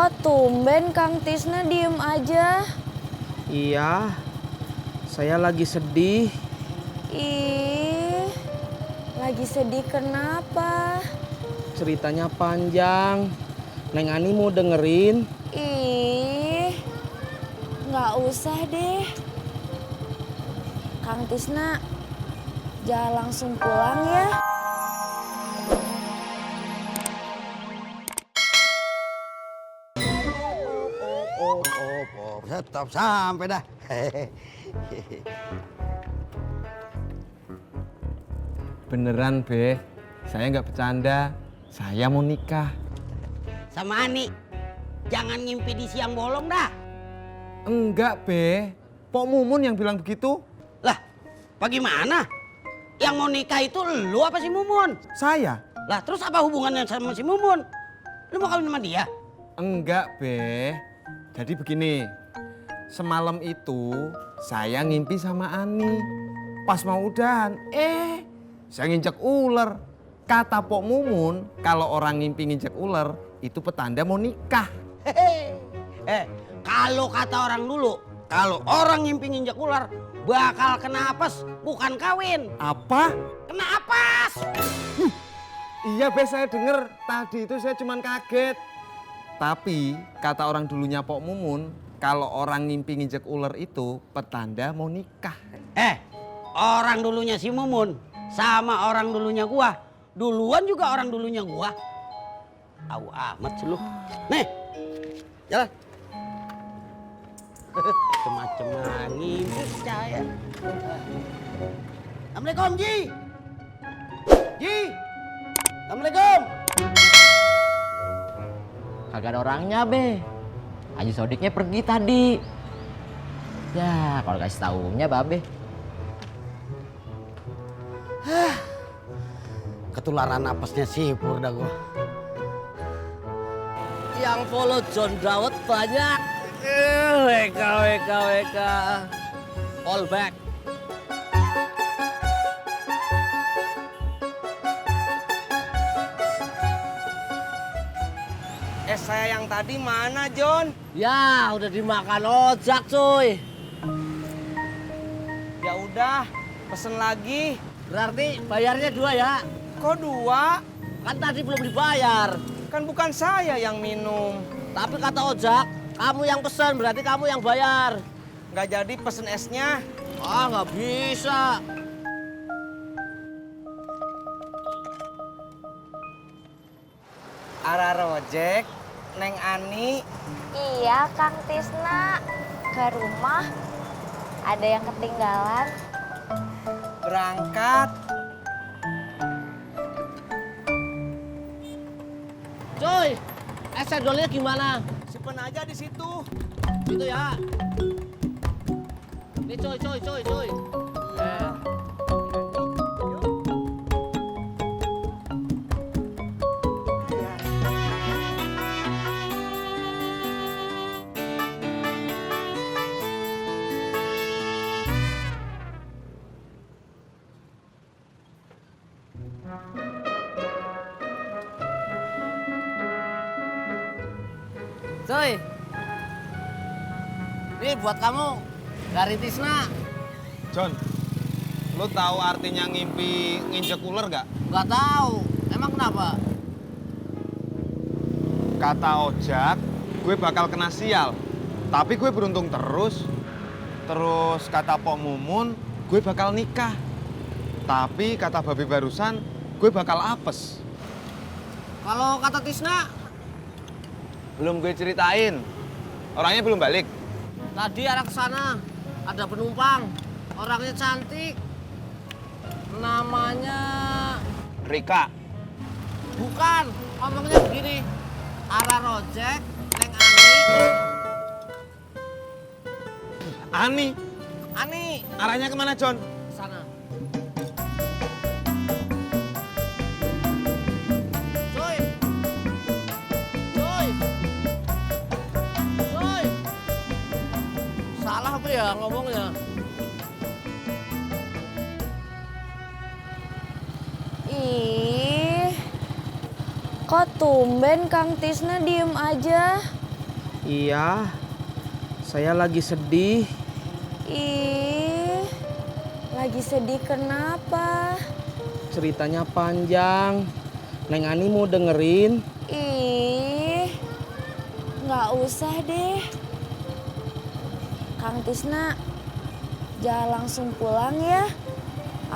Kok tumben Kang Tisna diem aja? Iya, saya lagi sedih. Ih, lagi sedih kenapa? Ceritanya panjang. Neng Ani mau dengerin? Ih, nggak usah deh. Kang Tisna, jangan langsung pulang ya. Stop sampai dah. Beneran, Be. Saya nggak bercanda. Saya mau nikah. Sama Ani, jangan ngimpi di siang bolong dah. Enggak, Be. Pok Mumun yang bilang begitu. Lah, bagaimana? Yang mau nikah itu lu apa si Mumun? Saya? Lah, terus apa hubungannya sama si Mumun? Lu mau kawin sama dia? Enggak, Be. Jadi begini. Semalam itu saya ngimpi sama Ani. Pas mau udahan, saya nginjek ular. Kata Pok Mumun, kalau orang ngimpi nginjek ular, itu petanda mau nikah. Kalau kata orang dulu, kalau orang ngimpi nginjek ular, bakal kena apes, bukan kawin. Apa? Kena apes! Iya, Be, saya denger. Tadi itu saya cuman kaget. Tapi kata orang dulunya Pok Mumun, kalau orang ngimpi nginjek ular itu petanda mau nikah. Orang dulunya si Mumun sama orang dulunya gua. Duluan juga orang dulunya gua. Tahu amat sih lu. Nih, jalan. Macem-macem ngimpi percaya. Assalamualaikum, Ji. Ji. Assalamualaikum. Kagak ada orangnya, Be. Haji Sodiknya pergi tadi. Ya, kalau kasih taunya Babe. Ketularan apesnya sipur dah gua. Yang follow John Dawet banyak. WK. All back. Saya yang tadi mana, John? Ya, udah dimakan ojak, cuy. Ya udah, pesen lagi. Berarti bayarnya 2 ya? Kok 2? Kan tadi belum dibayar. Kan bukan saya yang minum. Tapi kata ojak, kamu yang pesen, berarti kamu yang bayar. Nggak jadi pesen esnya. Ah, nggak bisa. Ara Rojek, Neng Ani. Iya Kang Tisna, ke rumah ada yang ketinggalan. Berangkat. Cuy, es cendolnya gimana? Simpen aja di situ. Gitu ya. Ini cuy. Cuy, ini buat kamu dari Tisna. John, lu tahu artinya ngimpi nginjek ular nggak? Nggak tahu, emang kenapa? Kata Ojak, gue bakal kena sial. Tapi gue beruntung terus. Terus kata Pok Mumun, gue bakal nikah. Tapi kata Babe barusan, gue bakal apes. Kalau kata Tisna, Belum gue ceritain. Orangnya belum balik. tadi arah ke sana ada penumpang, orangnya cantik. Namanya Rika. bukan, ngomongnya begini. Arah Rojek, Neng Ani. Ani. Arahnya kemana, John? Sana. Cuy. Salah apa ya ngomongnya? Ih, kok tumben Kang Tisna diem aja? Iya, saya lagi sedih. Ih, lagi sedih kenapa? Ceritanya panjang. Neng Ani mau dengerin? Ih, nggak usah deh. Kang Tisna, jangan langsung pulang ya.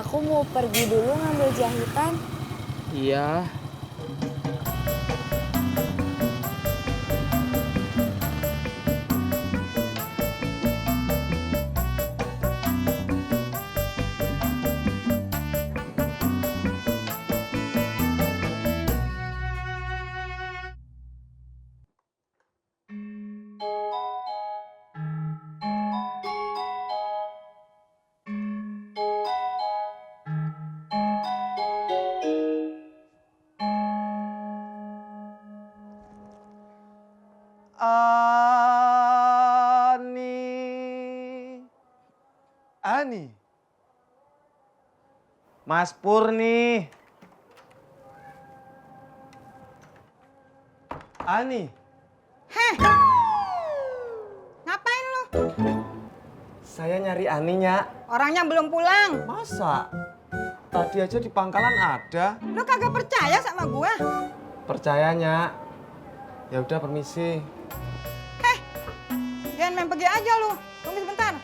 Aku mau pergi dulu ngambil jahitan. Iya. Ani. Mas Pur nih. Ani. Heh, ngapain lu? Saya nyari Aninya. Orangnya belum pulang. Masa? Tadi aja di pangkalan ada. Lu kagak percaya sama gua? Percayanya. Ya udah permisi. Heh, jangan main pergi aja lu. Tunggu sebentar.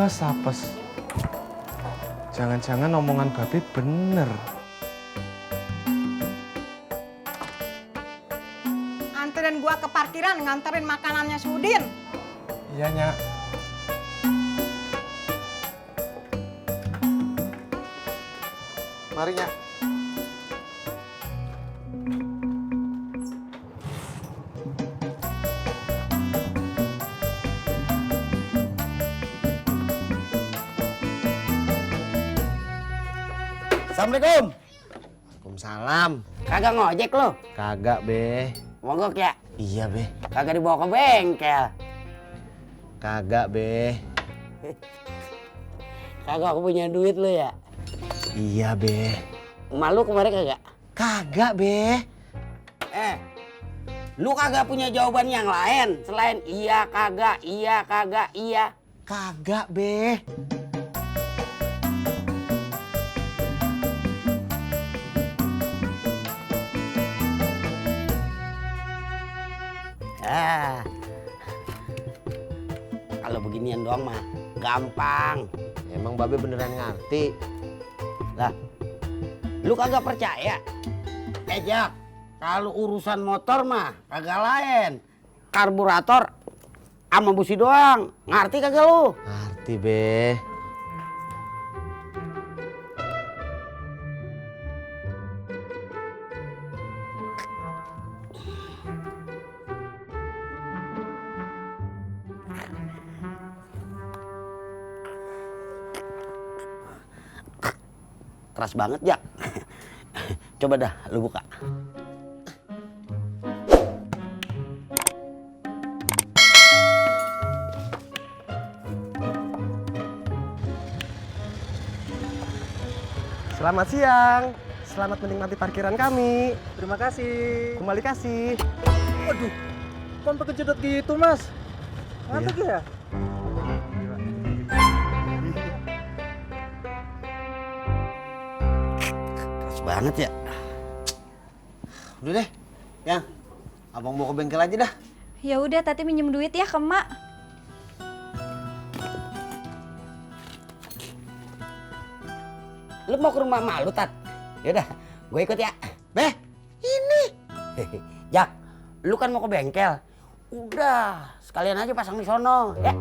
Apes. Jangan-jangan omongan Babe bener. Anterin gua ke parkiran, nganterin makanannya si Udin. Iya, Nyak. Mari, Nyak. Assalamualaikum. Waalaikumsalam. Kagak ngojek lo? Kagak, Be. Mogok ya? Iya, Be. Kagak dibawa ke bengkel? Kagak, Be. Kagak aku punya duit lo ya? Iya, Be. Malu kemarin kagak? Kagak, Be. Lu kagak punya jawaban yang lain selain iya kagak, iya kagak, iya? Kagak, Be. Kalau beginian doang mah gampang. Emang Babe beneran ngerti? Lah, lu kagak percaya? Jak, kalau urusan motor mah kagak lain. Karburator sama busi doang. Ngerti kagak lu? Ngerti, Be. Keras banget, Jak. Coba dah lu buka. Selamat siang, selamat menikmati parkiran kami. Terima kasih. Kembali kasih. Waduh, kok sampai kejedot gitu, Mas? Ngantuk ya? Keras banget ya. Udah deh, yang abang bawa ke bengkel aja dah. Ya udah, Tati minjem duit ya ke Mak. Lu mau ke rumah emak lu, Tat? Yaudah, gue ikut ya. Beh, ini. Jak, lu kan mau ke bengkel. Udah, sekalian aja pasang di sono, ya.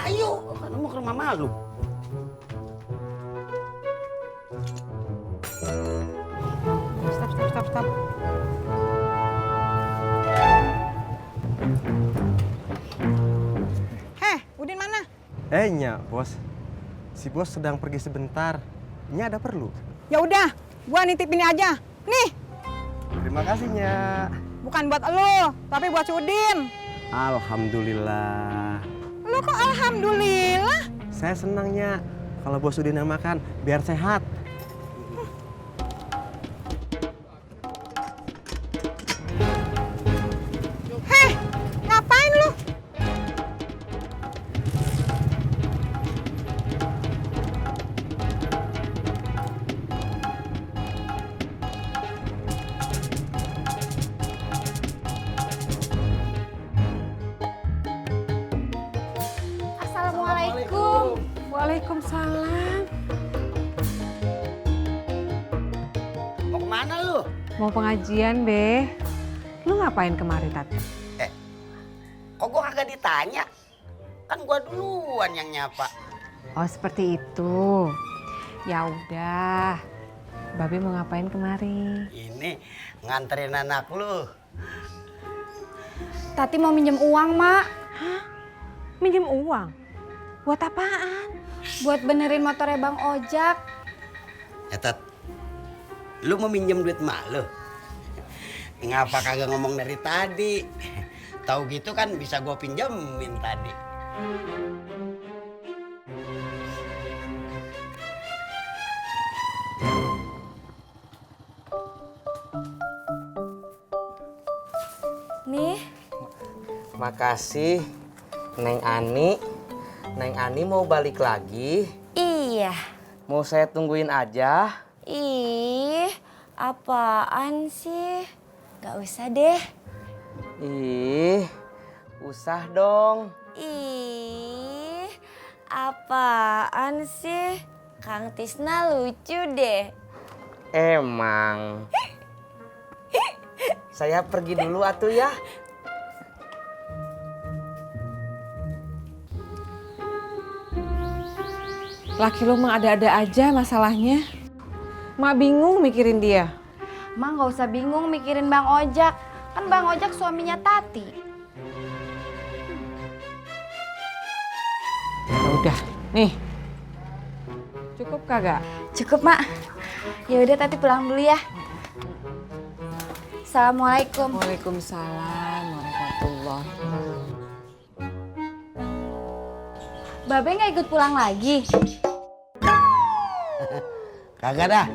Ayo, kan mau ke rumah emak lu. Stop. Heh, Udin mana? Nyak, bos. Si bos sedang pergi sebentar. Nyak ada perlu. Ya udah, gua nitip ini aja. Nih, Terima kasih, Nyak. bukan buat elu, tapi buat si Udin. Alhamdulillah. Lu kok alhamdulillah? Saya senangnya kalau Bos Udin yang makan biar sehat. Heh, ngapain lu? Assalamualaikum. Waalaikumsalam. Mau kemana lu? Mau pengajian, Be. Lu ngapain kemari, Tat? Kok gua kagak ditanya? Kan gua duluan yang nyapa. Oh, seperti itu. Ya udah. Babe mau ngapain kemari? Ini nganterin anak lu. Tati mau minjem uang, Mak. Minjem uang? Buat apaan? Buat benerin motornya Bang Ojak. Ya Tat, lu mau minjem duit mak lu? Ngapa kagak ngomong dari tadi? Tahu gitu kan bisa gua pinjemin tadi. Nih, Makasih, Neng Ani. Neng Ani mau balik lagi? iya. Mau saya tungguin aja? Ih, apaan sih? Gak usah deh. Ih, usah dong. Ih, apaan sih? Kang Tisna lucu deh. Emang. Saya pergi dulu atuh ya. Laki lu mah ada-ada aja masalahnya. Mak bingung mikirin dia. Mak gak usah bingung mikirin Bang Ojak. Kan Bang Ojak suaminya Tati. Ya udah, nih. Cukup kagak? Cukup, Mak. Ya udah Tati pulang dulu ya. Assalamualaikum. Waalaikumsalam warahmatullahi. Babe nggak ikut pulang lagi? Kagak dah.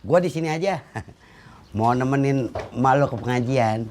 Gua di sini aja. Mau nemenin emak lu ke pengajian.